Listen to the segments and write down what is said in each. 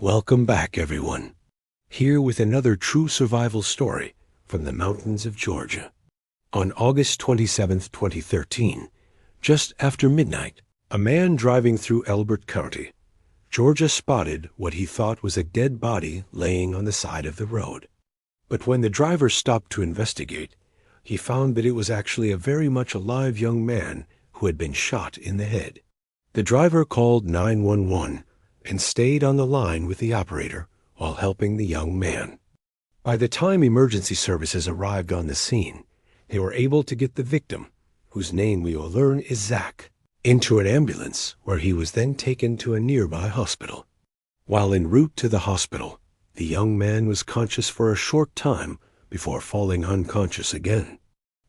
Welcome back, everyone. Here with another true survival story from the mountains of Georgia. On August 27th, 2013, just after midnight, a man driving through Elbert County, Georgia, spotted what he thought was a dead body laying on the side of the road. But when the driver stopped to investigate, he found that it was actually a very much alive young man who had been shot in the head. The driver called 911 and stayed on the line with the operator while helping the young man. By the time emergency services arrived on the scene, they were able to get the victim, whose name we will learn is Zach, into an ambulance where he was then taken to a nearby hospital. While en route to the hospital, the young man was conscious for a short time before falling unconscious again.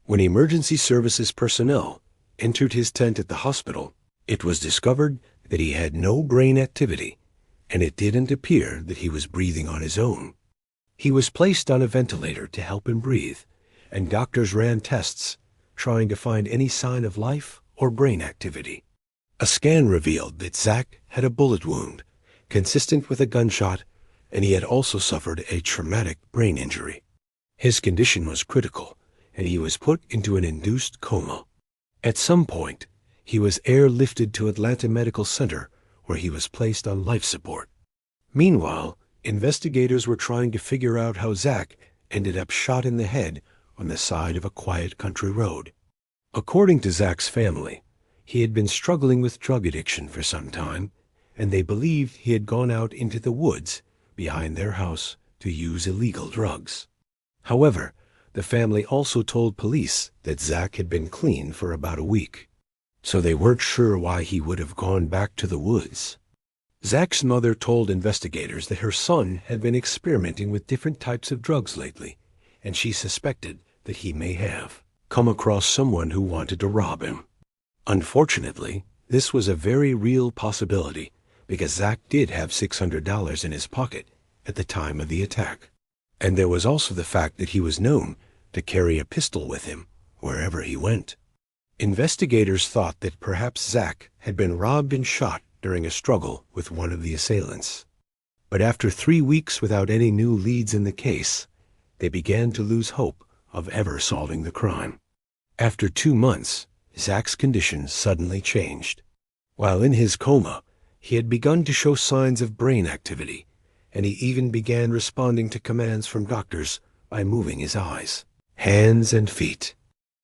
When emergency services personnel entered his tent at the hospital, it was discovered that he had no brain activity, and it didn't appear that he was breathing on his own. He was placed on a ventilator to help him breathe, and doctors ran tests, trying to find any sign of life or brain activity. A scan revealed that Zach had a bullet wound, consistent with a gunshot, and he had also suffered a traumatic brain injury. His condition was critical, and he was put into an induced coma. At some point, he was airlifted to Atlanta Medical Center, where he was placed on life support. Meanwhile, investigators were trying to figure out how Zach ended up shot in the head on the side of a quiet country road. According to Zach's family, he had been struggling with drug addiction for some time, and they believed he had gone out into the woods behind their house to use illegal drugs. However, the family also told police that Zach had been clean for about a week, so they weren't sure why he would have gone back to the woods. Zach's mother told investigators that her son had been experimenting with different types of drugs lately, and she suspected that he may have come across someone who wanted to rob him. Unfortunately, this was a very real possibility because Zach did have $600 in his pocket at the time of the attack. And there was also the fact that he was known to carry a pistol with him wherever he went. Investigators thought that perhaps Zach had been robbed and shot during a struggle with one of the assailants. But after 3 weeks without any new leads in the case, they began to lose hope of ever solving the crime. After 2 months, Zach's condition suddenly changed. While in his coma, he had begun to show signs of brain activity, and he even began responding to commands from doctors by moving his eyes, hands, and feet.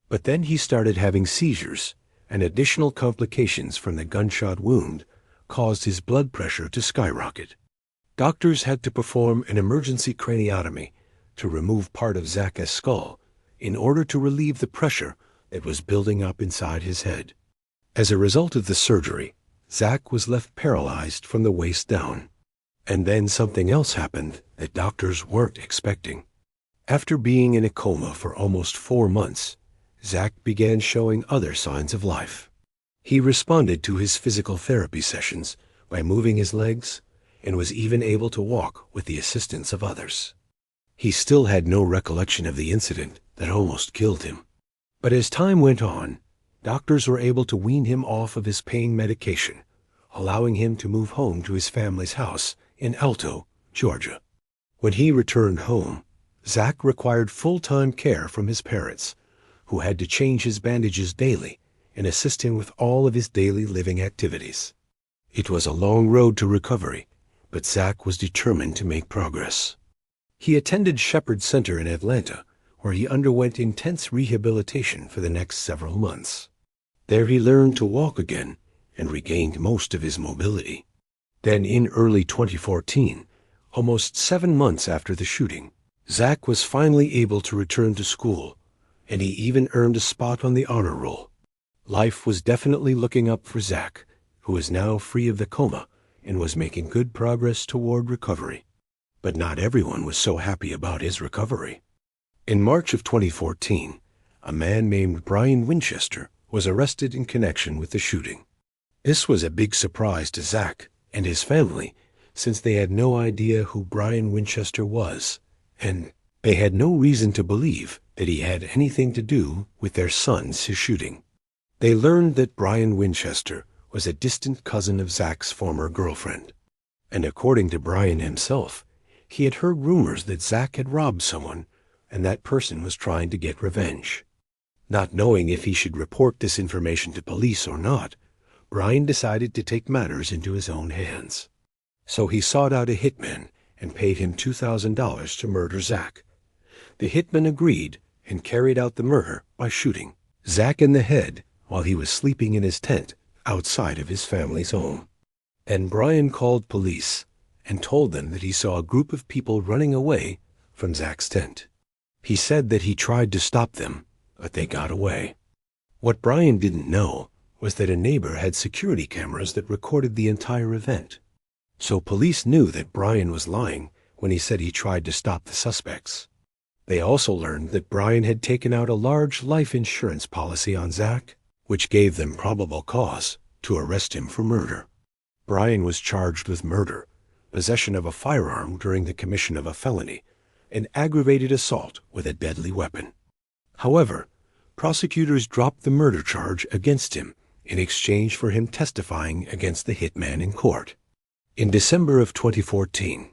But then he started having seizures, and additional complications from the gunshot wound caused his blood pressure to skyrocket. Doctors had to perform an emergency craniotomy to remove part of Zach's skull in order to relieve the pressure that was building up inside his head. As a result of the surgery, Zach was left paralyzed from the waist down. And then something else happened that doctors weren't expecting. After being in a coma for almost 4 months, Zach began showing other signs of life. He responded to his physical therapy sessions by moving his legs and was even able to walk with the assistance of others. He still had no recollection of the incident that almost killed him. But as time went on, doctors were able to wean him off of his pain medication, allowing him to move home to his family's house in Alto, Georgia. When he returned home, Zach required full-time care from his parents, who had to change his bandages daily and assist him with all of his daily living activities. It was a long road to recovery, but Zach was determined to make progress. He attended Shepherd Center in Atlanta, where he underwent intense rehabilitation for the next several months. There he learned to walk again and regained most of his mobility. Then in early 2014, almost 7 months after the shooting, Zach was finally able to return to school, and he even earned a spot on the honor roll. Life was definitely looking up for Zach, who was now free of the coma and was making good progress toward recovery. But not everyone was so happy about his recovery. In March of 2014, a man named Brian Winchester was arrested in connection with the shooting. This was a big surprise to Zach and his family, since they had no idea who Brian Winchester was, and they had no reason to believe that he had anything to do with their son's shooting. They learned that Brian Winchester was a distant cousin of Zach's former girlfriend. And according to Brian himself, he had heard rumors that Zach had robbed someone, and that person was trying to get revenge. Not knowing if he should report this information to police or not, Brian decided to take matters into his own hands. So he sought out a hitman and paid him $2,000 to murder Zach. The hitman agreed and carried out the murder by shooting Zach in the head while he was sleeping in his tent outside of his family's home. And Brian called police and told them that he saw a group of people running away from Zach's tent. He said that he tried to stop them, but they got away. What Brian didn't know was that a neighbor had security cameras that recorded the entire event. So police knew that Brian was lying when he said he tried to stop the suspects. They also learned that Brian had taken out a large life insurance policy on Zach, which gave them probable cause to arrest him for murder. Brian was charged with murder, possession of a firearm during the commission of a felony, and aggravated assault with a deadly weapon. However, prosecutors dropped the murder charge against him in exchange for him testifying against the hitman in court. In December of 2014,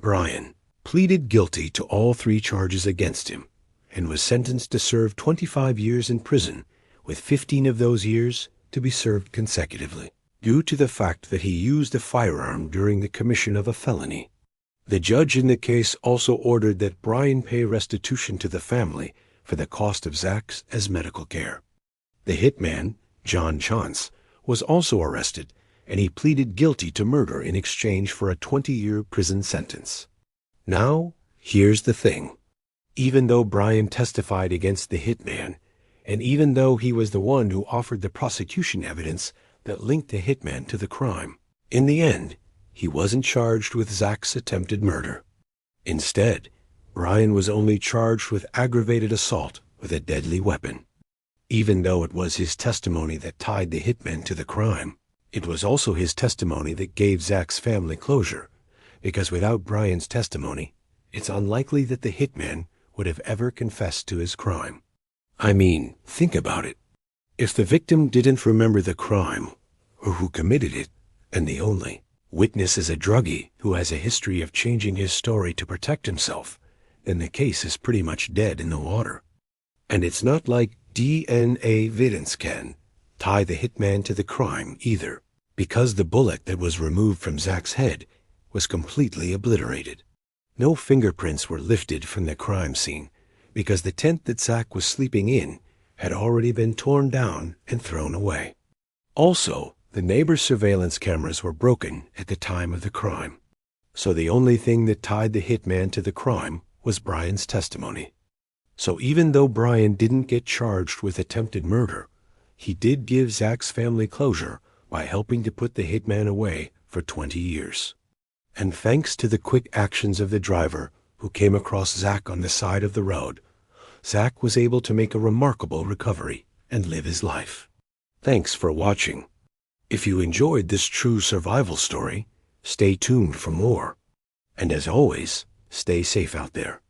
Brian pleaded guilty to all 3 charges against him and was sentenced to serve 25 years in prison, with 15 of those years to be served consecutively, due to the fact that he used a firearm during the commission of a felony. The judge in the case also ordered that Brian pay restitution to the family for the cost of Zach's medical care. The hitman, John Chance, was also arrested, and he pleaded guilty to murder in exchange for a 20-year prison sentence. Now, here's the thing. Even though Brian testified against the hitman, and even though he was the one who offered the prosecution evidence that linked the hitman to the crime, in the end, he wasn't charged with Zach's attempted murder. Instead, Brian was only charged with aggravated assault with a deadly weapon. Even though it was his testimony that tied the hitman to the crime, it was also his testimony that gave Zach's family closure, because without Brian's testimony, it's unlikely that the hitman would have ever confessed to his crime. I mean, think about it. If the victim didn't remember the crime, or who committed it, and the only witness is a druggie who has a history of changing his story to protect himself, then the case is pretty much dead in the water. And it's not like DNA evidence can tie the hitman to the crime either, because the bullet that was removed from Zach's head was completely obliterated. No fingerprints were lifted from the crime scene because the tent that Zach was sleeping in had already been torn down and thrown away. Also, the neighbor's surveillance cameras were broken at the time of the crime. So the only thing that tied the hitman to the crime was Brian's testimony. So even though Brian didn't get charged with attempted murder, he did give Zach's family closure by helping to put the hitman away for 20 years. And thanks to the quick actions of the driver who came across Zach on the side of the road, Zach was able to make a remarkable recovery and live his life. Thanks for watching. If you enjoyed this true survival story, stay tuned for more. And as always, stay safe out there.